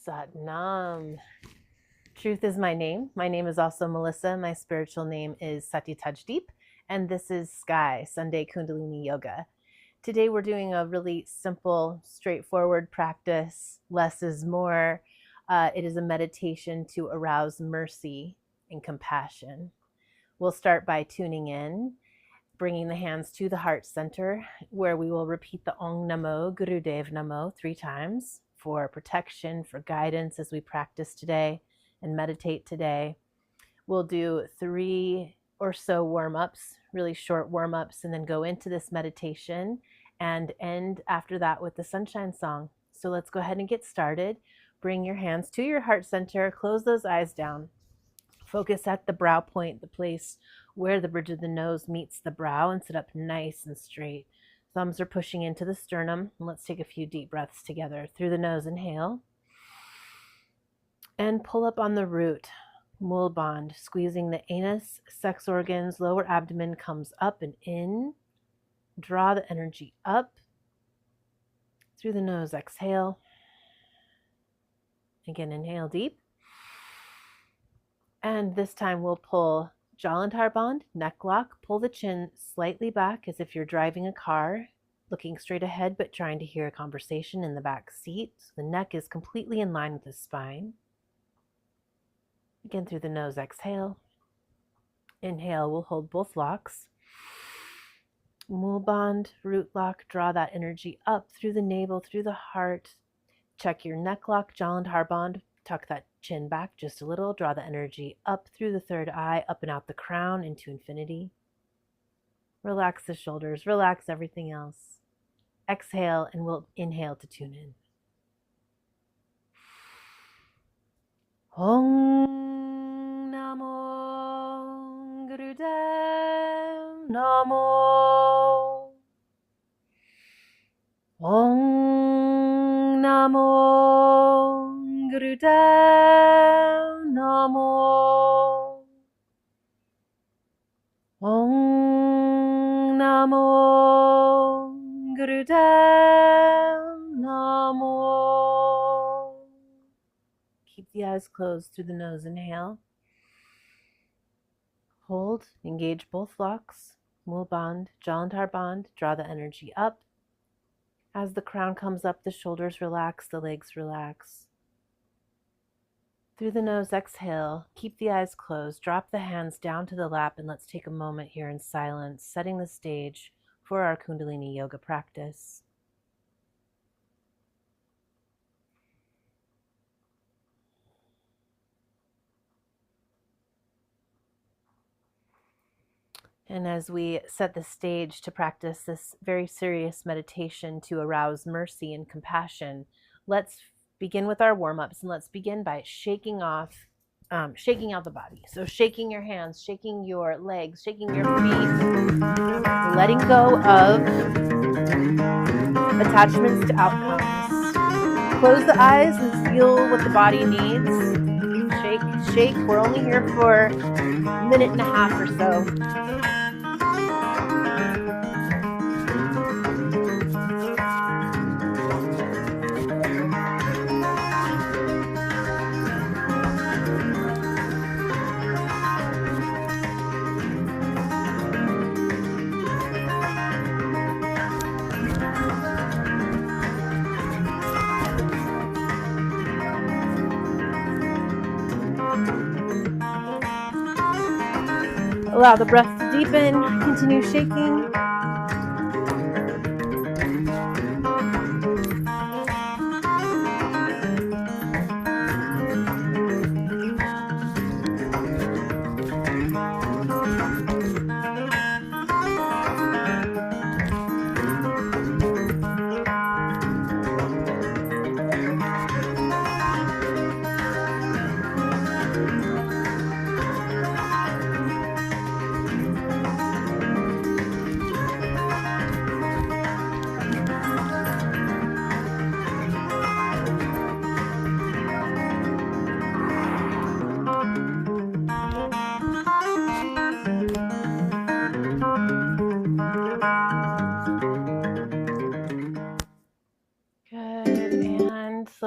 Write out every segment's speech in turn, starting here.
Sat Nam. Truth is my name. My name is also Melissa. My spiritual name is Sati Tajdeep, and this is Sky, Sunday Kundalini Yoga. Today we're doing a really simple, straightforward practice. Less is more. It is a meditation to arouse mercy and compassion. We'll start by tuning in, bringing the hands to the heart center, where we will repeat the Om Namo Gurudev Namo 3 times for protection, for guidance as we practice today and meditate today. We'll do 3 or so warm-ups, really short warm-ups, and then go into this meditation and end after that with the sunshine song. So let's go ahead and get started. Bring your hands to your heart center, close those eyes down. Focus at the brow point, the place where the bridge of the nose meets the brow, and sit up nice and straight. Thumbs are pushing into the sternum. And let's take a few deep breaths together. Through the nose, inhale. And pull up on the root, Mul Bandh, squeezing the anus, sex organs, lower abdomen comes up and in. Draw the energy up. Through the nose, exhale. Again, inhale deep. And this time we'll pull Jalandhar Bandh, neck lock. Pull the chin slightly back as if you're driving a car, looking straight ahead but trying to hear a conversation in the back seat. So the neck is completely in line with the spine. Again, through the nose, exhale. Inhale, we'll hold both locks. Mul Bandh, root lock. Draw that energy up through the navel, through the heart. Check your neck lock, Jalandhar Bandh. Tuck that chin back just a little. Draw the energy up through the third eye, up and out the crown into infinity. Relax the shoulders. Relax everything else. Exhale, and we'll inhale to tune in. Om Namo Gurudev Namo. Om Namo Gurudev Namo. Om Namo Gurudev Namo. Keep the eyes closed through the nose. Inhale. Hold. Engage both locks. Mul Bandh, Jalandhar Bandh. Draw the energy up. As the crown comes up, the shoulders relax, the legs relax. Through the nose, exhale. Keep the eyes closed. Drop the hands down to the lap, and let's take a moment here in silence, setting the stage for our Kundalini Yoga practice. And as we set the stage to practice this very serious meditation to arouse mercy and compassion, let's begin with our warm-ups, and let's begin by shaking out the body. So shaking your hands, shaking your legs, shaking your feet, letting go of attachments to outcomes. Close the eyes and feel what the body needs. Shake. We're only here for a minute and a half or so. Allow the breath to deepen. Continue shaking.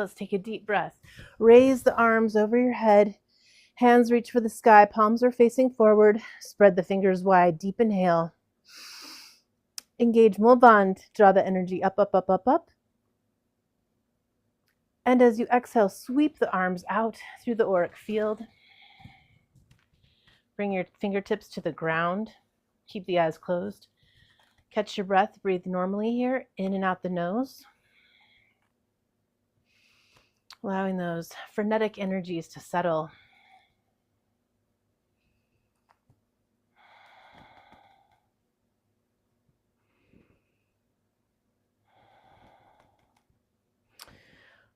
let's take a deep breath. Raise the arms over your head. Hands reach for the sky. Palms are facing forward. Spread the fingers wide. Deep inhale. Engage Mulband. Draw the energy up, up, up, up, up. And as you exhale, sweep the arms out through the auric field. Bring your fingertips to the ground. Keep the eyes closed. Catch your breath. Breathe normally here, in and out the nose. Allowing those frenetic energies to settle.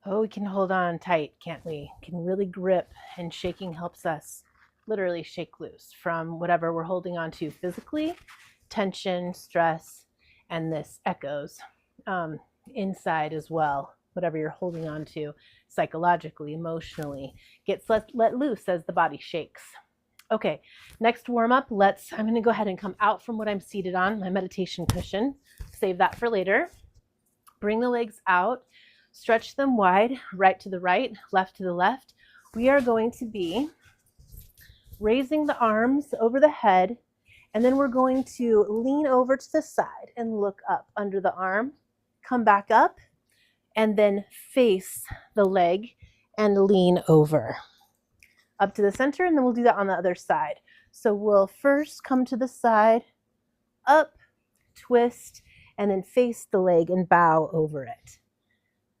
Oh, we can hold on tight, can't we? Can really grip, and shaking helps us literally shake loose from whatever we're holding on to physically, tension, stress, and this echoes inside as well. Whatever you're holding on to psychologically, emotionally, gets let loose as the body shakes. Okay, next warm up, I'm gonna go ahead and come out from what I'm seated on, my meditation cushion. Save that for later. Bring the legs out, stretch them wide, right to the right, left to the left. We are going to be raising the arms over the head, and then we're going to lean over to the side and look up under the arm, come back up, and then face the leg and lean over. Up to the center, and then we'll do that on the other side. So we'll first come to the side, up, twist, and then face the leg and bow over it.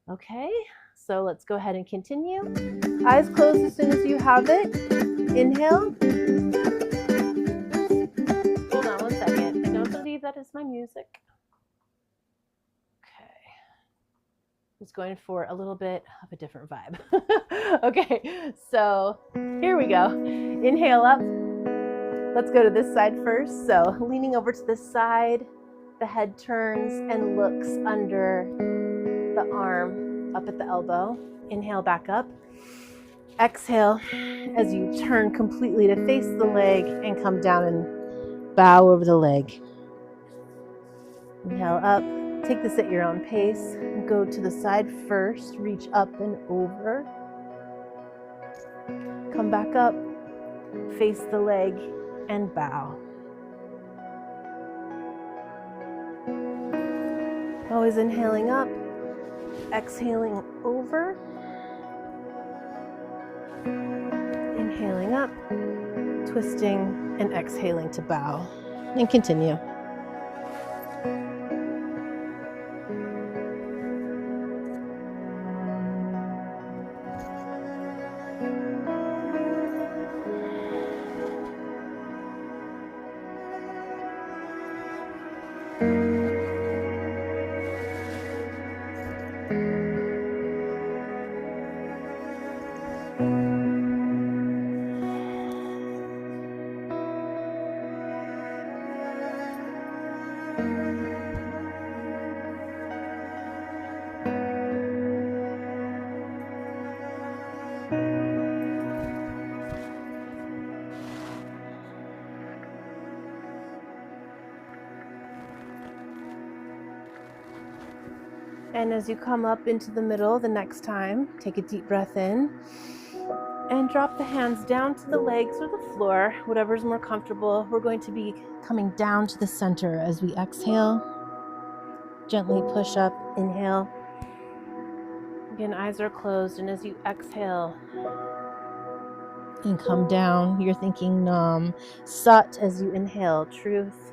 Okay, so let's go ahead and continue. Eyes closed as soon as you have it. Inhale. Hold on one second. I don't believe that is my music. Okay. I was going for a little bit of a different vibe. Okay, so here we go. Inhale up. Let's go to this side first. So leaning over to this side, the head turns and looks under the arm, up at the elbow. Inhale back up. Exhale as you turn completely to face the leg and come down and bow over the leg. Inhale up. Take this at your own pace. Go to the side first. Reach up and over. Come back up. Face the leg and bow. Always inhaling up. Exhaling over. Inhaling up, twisting, and exhaling to bow. And continue. And as you come up into the middle the next time, take a deep breath in and drop the hands down to the legs or the floor, whatever's more comfortable. We're going to be coming down to the center as we exhale. Gently push up, inhale. Again, eyes are closed, and as you exhale and come down, you're thinking Nam. Sat as you inhale, truth.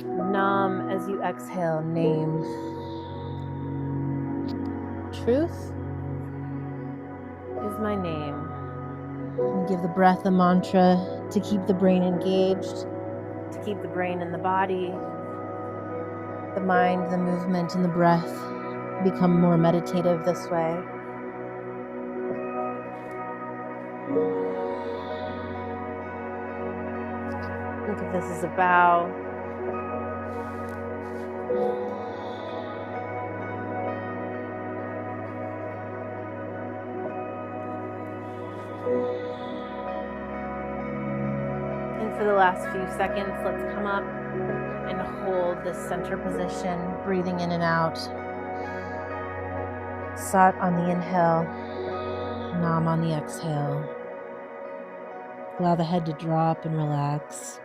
Nam as you exhale, name. Truth is my name. And give the breath a mantra to keep the brain engaged, to keep the brain in the body, the mind, the movement, and the breath become more meditative this way. Think of this as a bow. And for the last few seconds, let's come up and hold this center position, breathing in and out. Sat on the inhale, Nam on the exhale. Allow the head to drop and relax.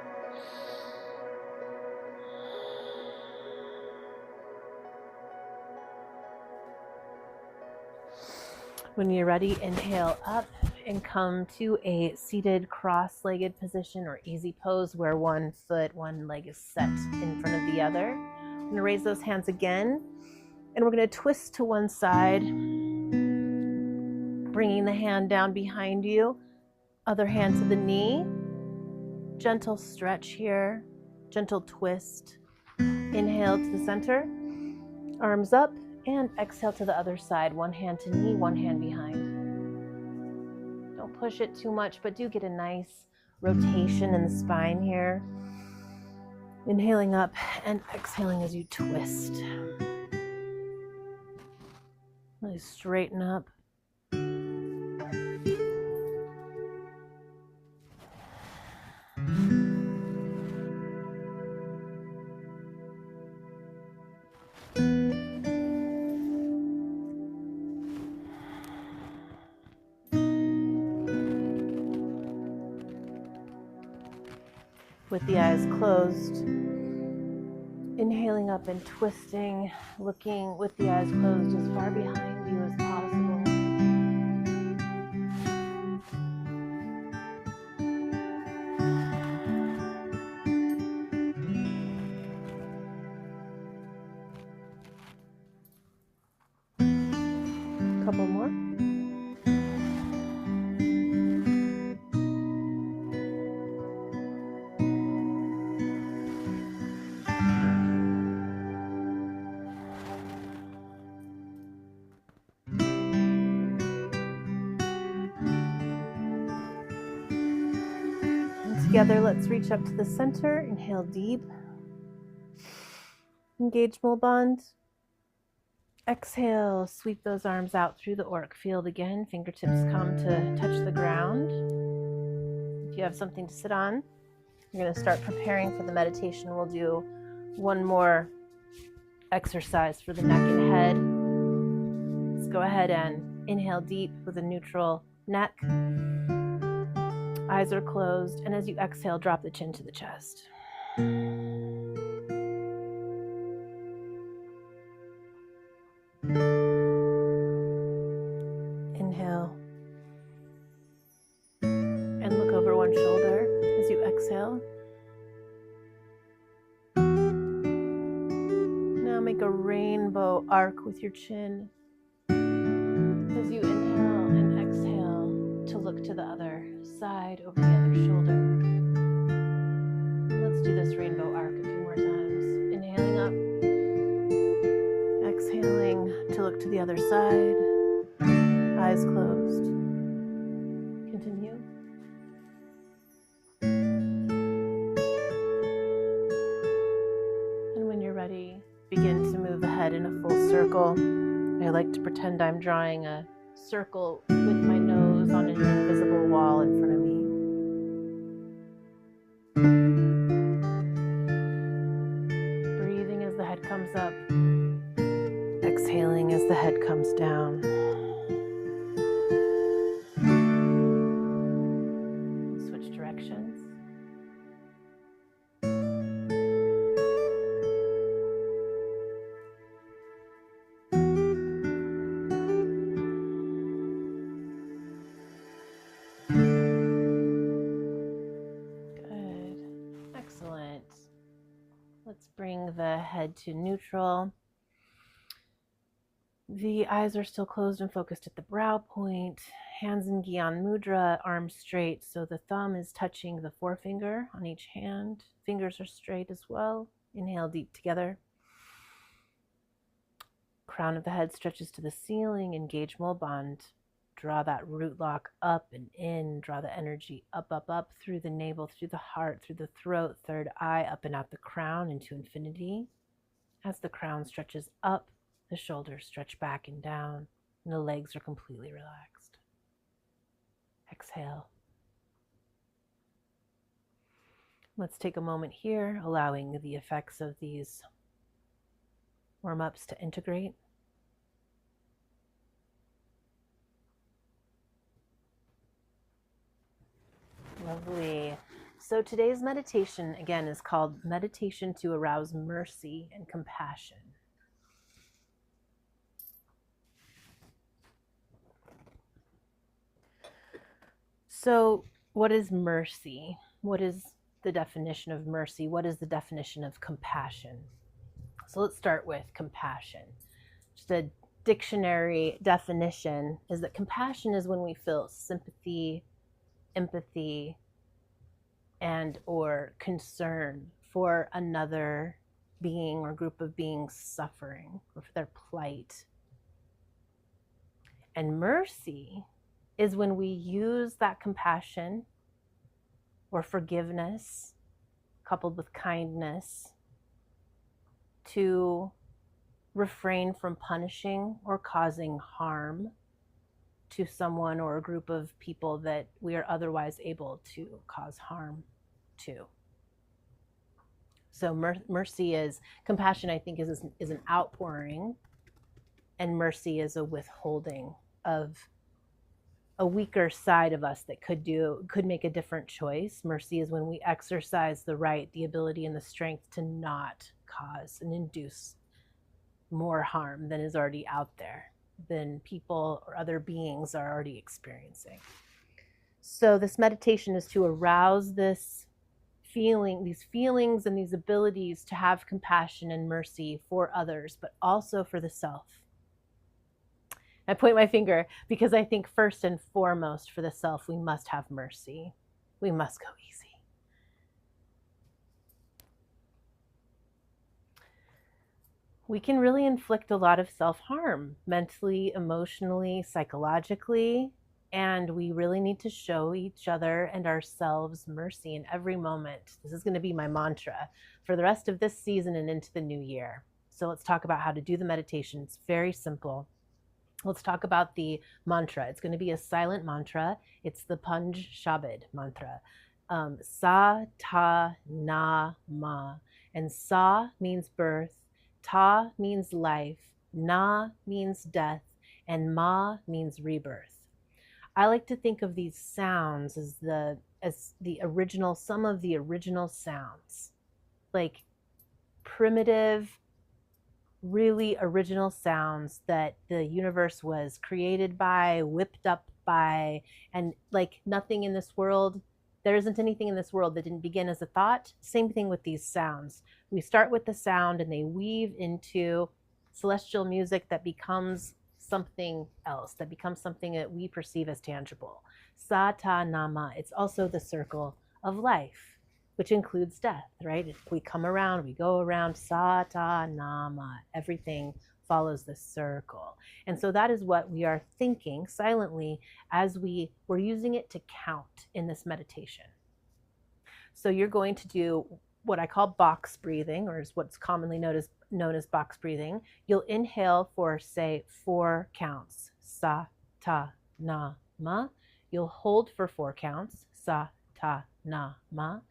When you're ready, inhale up and come to a seated cross-legged position or easy pose where one leg is set in front of the other. I'm going to raise those hands again, and we're going to twist to one side, bringing the hand down behind you, other hand to the knee. Gentle stretch here, gentle twist. Inhale to the center, arms up, and exhale to the other side. One hand to knee, one hand behind. Don't push it too much, but do get a nice rotation in the spine here. Inhaling up and exhaling as you twist. Really straighten up. With the eyes closed, inhaling up and twisting, looking with the eyes closed as far behind you as possible. A couple more. Together, let's reach up to the center. Inhale deep. Engage mole bond. Exhale, sweep those arms out through the auric field again. Fingertips come to touch the ground. If you have something to sit on, you're going to start preparing for the meditation. We'll do one more exercise for the neck and head. Let's go ahead and inhale deep with a neutral neck. Eyes are closed, and as you exhale, drop the chin to the chest. Inhale. And look over one shoulder as you exhale. Now make a rainbow arc with your chin as you inhale and exhale to look to the other side, over the other shoulder. Let's do this rainbow arc a few more times. Inhaling up, exhaling to look to the other side, eyes closed. Continue. And when you're ready, begin to move the head in a full circle. I like to pretend I'm drawing a circle with my nose on an invisible wall in front of me. Breathing as the head comes up, exhaling as the head comes down. Switch directions. Excellent. Let's bring the head to neutral. The eyes are still closed and focused at the brow point. Hands in Gyan Mudra, arms straight, so the thumb is touching the forefinger on each hand. Fingers are straight as well. Inhale deep together. Crown of the head stretches to the ceiling. Engage mole bond. Draw that root lock up and in. Draw the energy up, up, up through the navel, through the heart, through the throat, third eye, up and out the crown into infinity. As the crown stretches up, the shoulders stretch back and down, and the legs are completely relaxed. Exhale. Let's take a moment here, allowing the effects of these warm-ups to integrate. So today's meditation, again, is called Meditation to Arouse Mercy and Compassion. So what is mercy? What is the definition of mercy? What is the definition of compassion? So let's start with compassion. Just a dictionary definition is that compassion is when we feel sympathy, empathy, and or concern for another being or group of beings suffering or for their plight. And mercy is when we use that compassion or forgiveness coupled with kindness to refrain from punishing or causing harm to someone or a group of people that we are otherwise able to cause harm to. So mercy is, compassion I think is an outpouring, and mercy is a withholding of a weaker side of us that could make a different choice. Mercy is when we exercise the right, the ability, and the strength to not cause and induce more harm than is already out there, than people or other beings are already experiencing. So this meditation is to arouse this feeling, these feelings and these abilities to have compassion and mercy for others, but also for the self. I point my finger because I think first and foremost for the self, we must have mercy. We must go easy. We can really inflict a lot of self-harm, mentally, emotionally, psychologically, and we really need to show each other and ourselves mercy in every moment. This is going to be my mantra for the rest of this season and into the new year. So let's talk about how to do the meditation. It's very simple. Let's talk about the mantra. It's going to be a silent mantra. It's the Panj Shabad mantra. Sa, ta, na, ma. And sa means birth, ta means life, na means death, and ma means rebirth. I like to think of these sounds as the original, some of the original sounds, like primitive, really original sounds that the universe was created by, whipped up by, and like nothing in this world, there isn't anything in this world that didn't begin as a thought. Same thing with these sounds. We start with the sound and they weave into celestial music that becomes something else, that becomes something that we perceive as tangible. Sa, ta, nama. It's also the circle of life, which includes death, right? If we come around, we go around, sa, ta, nama. Everything follows the circle. And so that is what we are thinking silently as we're using it to count in this meditation. So you're going to do what I call box breathing, or is what's commonly known as box breathing. You'll inhale for, say, 4 counts. Sa, ta, na, ma. You'll hold for 4 counts. Sa, ta, na, ma.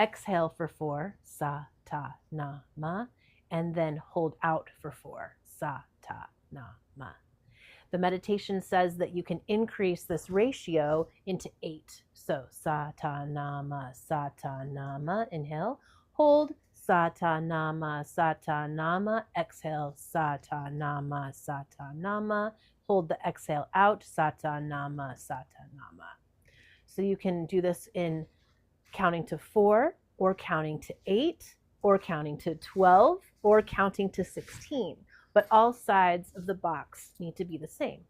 Exhale for 4, sa, ta, na, ma, and then hold out for 4, sa, ta, na, ma. The meditation says that you can increase this ratio into 8. So sa, ta, na, ma, inhale, hold, sa, ta, na, ma, exhale, sa, ta, na, ma, hold the exhale out, sa, ta, na, ma. So you can do this in counting to 4, or counting to 8, or counting to 12, or counting to 16. But all sides of the box need to be the same.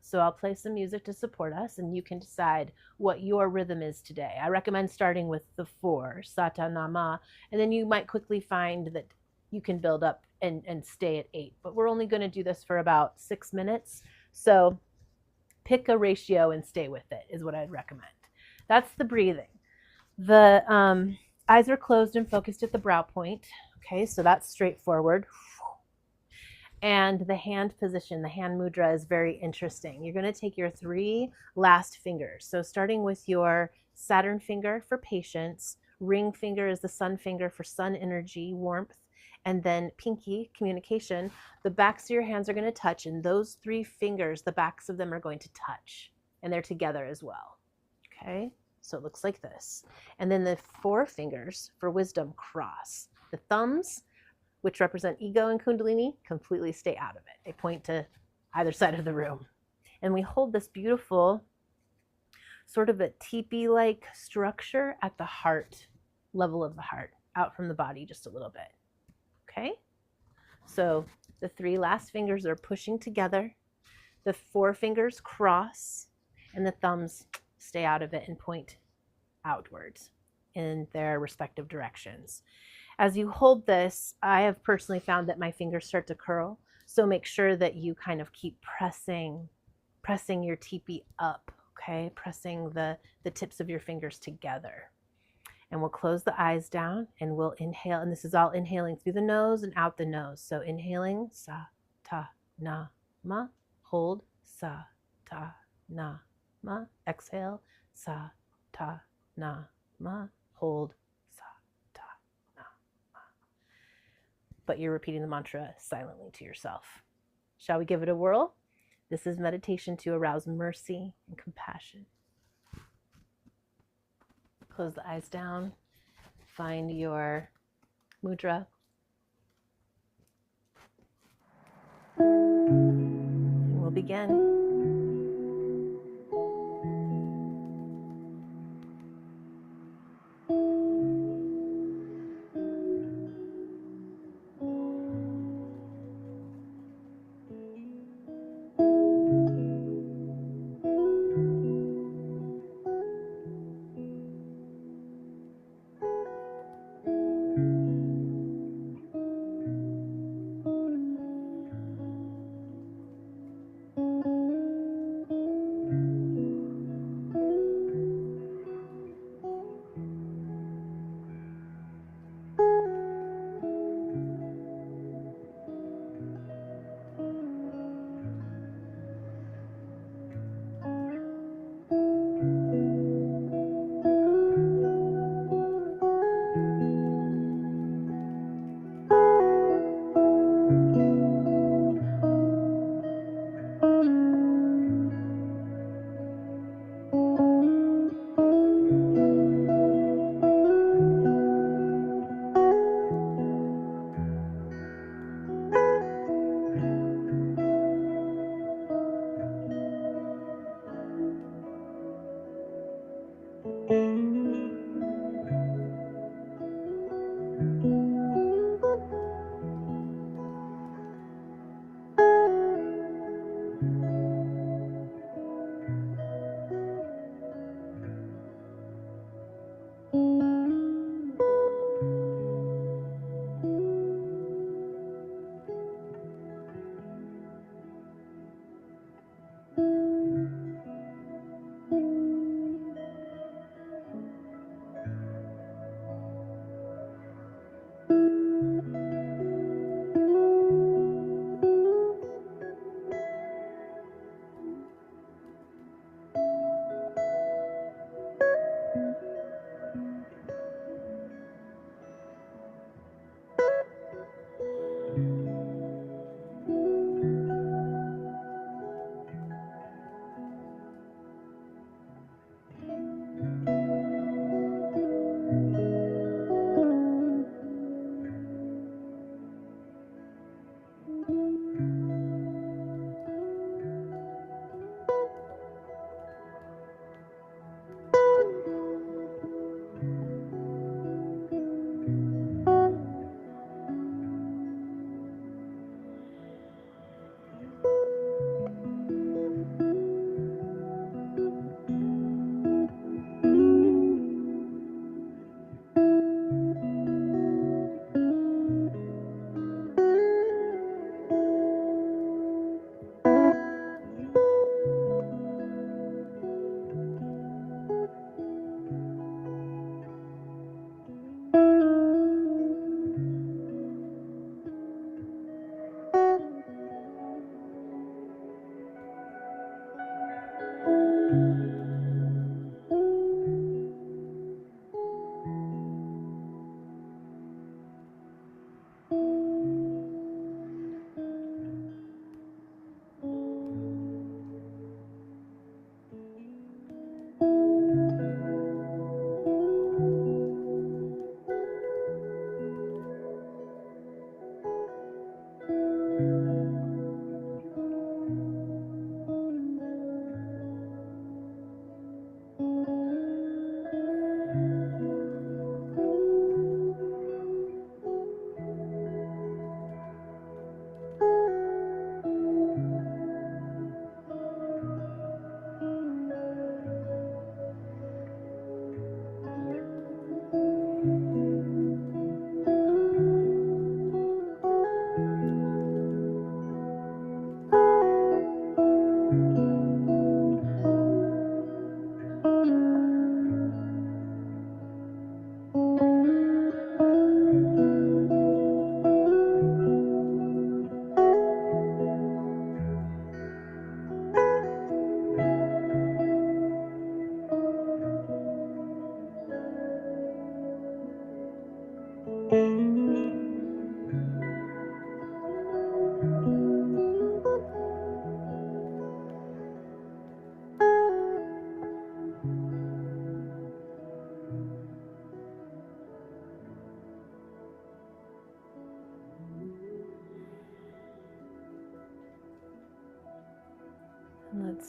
So I'll play some music to support us, and you can decide what your rhythm is today. I recommend starting with the 4, sa, ta, na, ma, and then you might quickly find that you can build up and stay at 8. But we're only going to do this for about 6 minutes. So pick a ratio and stay with it is what I'd recommend. That's the breathing. The eyes are closed and focused at the brow point. Okay, so that's straightforward. And the hand position, the hand mudra, is very interesting. You're going to take your 3 last fingers. So starting with your Saturn finger for patience, ring finger is the sun finger for sun energy, warmth, and then pinky, communication. The backs of your hands are going to touch, and those 3 fingers, the backs of them are going to touch, and they're together as well. Okay, So it looks like this. And then the 4 fingers for wisdom cross. The thumbs, which represent ego and Kundalini, completely stay out of it. They point to either side of the room. And we hold this beautiful sort of a teepee-like structure at the heart, level of the heart, out from the body just a little bit. Okay? So the 3 last fingers are pushing together. The 4 fingers cross, and the thumbs stay out of it and point outwards in their respective directions. As you hold this, I have personally found that my fingers start to curl. So make sure that you kind of keep pressing your teepee up, okay? Pressing the tips of your fingers together. And we'll close the eyes down and we'll inhale. And this is all inhaling through the nose and out the nose. So inhaling, sa, ta, na, ma. Hold, sa, ta, na, ma. Exhale, sa, ta, na, ma. Hold, sa, ta, na, ma. But you're repeating the mantra silently to yourself. Shall we give it a whirl? This is meditation to arouse mercy and compassion. Close the eyes down. Find your mudra. And we'll begin.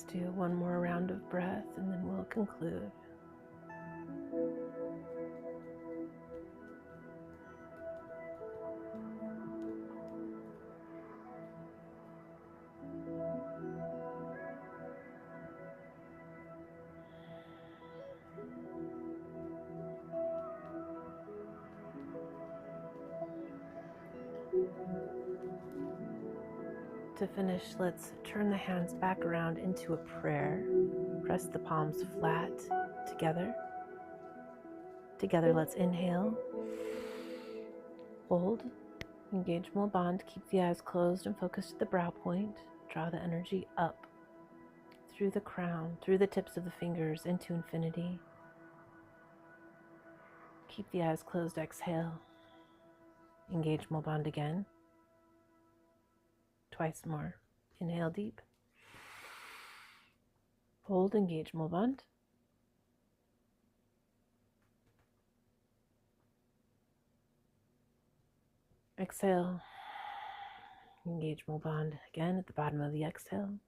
Let's do one more round of breath and then we'll conclude. To finish, let's turn the hands back around into a prayer. Press the palms flat together. Together, let's inhale. Hold. Engage Mul Band. Keep the eyes closed and focus to the brow point. Draw the energy up through the crown, through the tips of the fingers into infinity. Keep the eyes closed. Exhale. Engage Mul Band again. Twice more. Inhale deep. Hold, engage Mul Band. Exhale. Engage Mul Band again at the bottom of the exhale.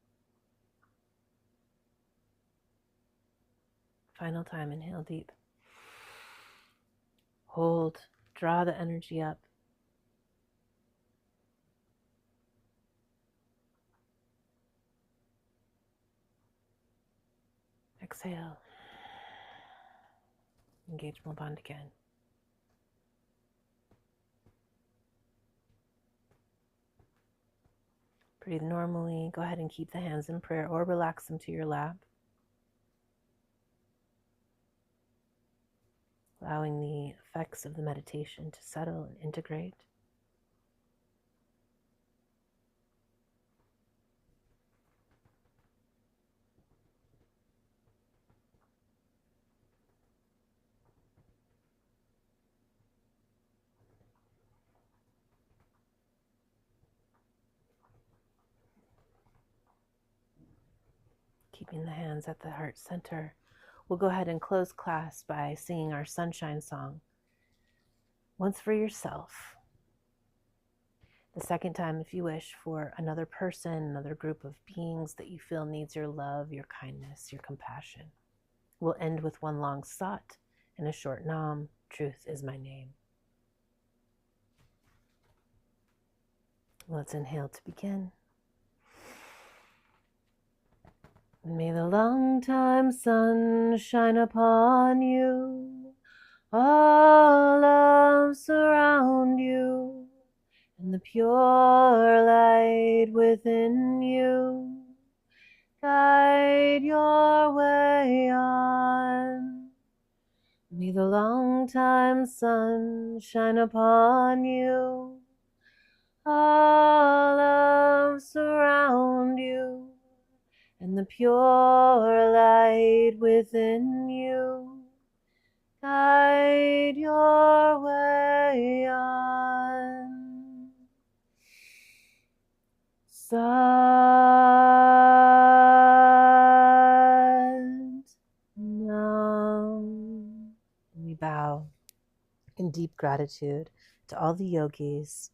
Final time, inhale deep. Hold, draw the energy up. Exhale. Engage Mul Band again. Breathe normally. Go ahead and keep the hands in prayer or relax them to your lap. Allowing the effects of the meditation to settle and integrate. Keeping the hands at the heart center. We'll go ahead and close class by singing our sunshine song. Once for yourself. The second time, if you wish, for another person, another group of beings that you feel needs your love, your kindness, your compassion. We'll end with one long sat and a short nam. Truth is my name. Let's inhale to begin. May the long-time sun shine upon you, all love surround you, and the pure light within you guide your way on. May the long-time sun shine upon you, all love surround you, and the pure light within you guide your way on. Sat Nam. We bow in deep gratitude to all the yogis,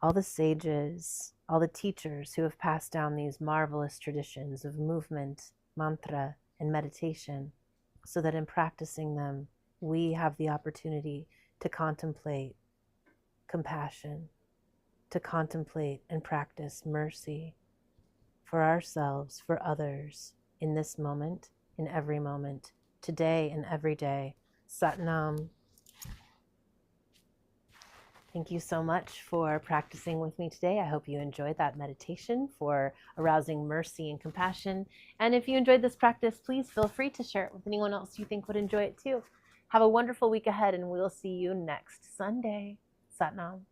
all the sages, all the teachers who have passed down these marvelous traditions of movement, mantra, and meditation, so that in practicing them, we have the opportunity to contemplate compassion, to contemplate and practice mercy for ourselves, for others, in this moment, in every moment, today and every day. Sat Nam. Thank you so much for practicing with me today. I hope you enjoyed that meditation for arousing mercy and compassion. And if you enjoyed this practice, please feel free to share it with anyone else you think would enjoy it too. Have a wonderful week ahead, and we'll see you next Sunday. Sat Nam.